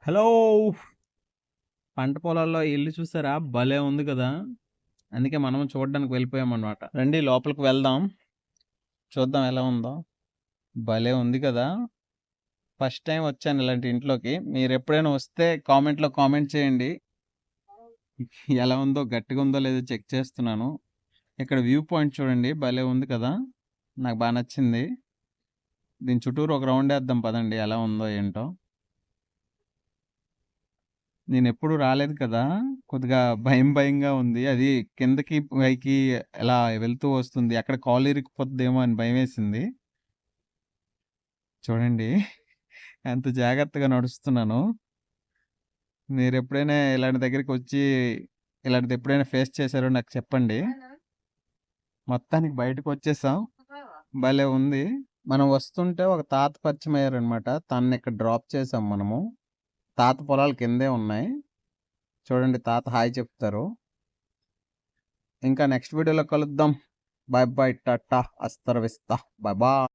Hello! పంట పొలాల్లో ఇల్లు చూసారా? భలే ఉంది కదా! అందుకే మనం చూడడానికి వెళ్ళిపోయామన్నమాట. రండి లోపలికి వెళ్దాం. చూద్దాం ఎలా ఉందో. భలే ఉంది కదా! ఫస్ట్ టైమ్ వచ్చాను ఇలాంటి ఇంట్లోకి. మీరెప్పుడైనా వస్తే కామెంట్‌లో కామెంట్ చేయండి. ఎలా ఉందో, గట్టిగా ఉందో లేదో చెక్ చేస్తున్నాను. ఇక్కడ వ్యూ పాయింట్ చూడండి. భలే ఉంది కదా! నాకు బా నచ్చింది. దీని చుట్టూరు ఒక రౌండ్ ఏద్దాం పదండి. ఎలా ఉందో ఏంటో. నేనెప్పుడు రాలేదు కదా! కొద్దిగా భయంగా ఉంది. అది కిందకి, పైకి ఎలా వెళ్తూ వస్తుంది. ఎక్కడ కాలు ఇరుక్కుపోద్దేమో అని భయమేసింది. చూడండి ఎంత జాగ్రత్తగా నడుస్తున్నానో. మీరెప్పుడైనా ఇలాంటి దగ్గరికొచ్చి, ఇలాంటిది ఎప్పుడైనా ఫేస్ చేశారో నాకు చెప్పండి. మొత్తానికి బయటకొచ్చేసాం. భలే ఉంది. మనం వస్తుంటే ఒక తాత పరిచయమయ్యారనమాట. తననిక్కడ డ్రాప్ చేసాం మనము. తాత పొలాలు కిందే ఉన్నాయి. చూడండి తాత హాయ్ చెప్తారు. ఇంకా నెక్స్ట్ వీడియోలో కలుద్దాం. బాయ్ బాయ్ టాటా అస్తరవిస్తా బాయ్ బాయ్.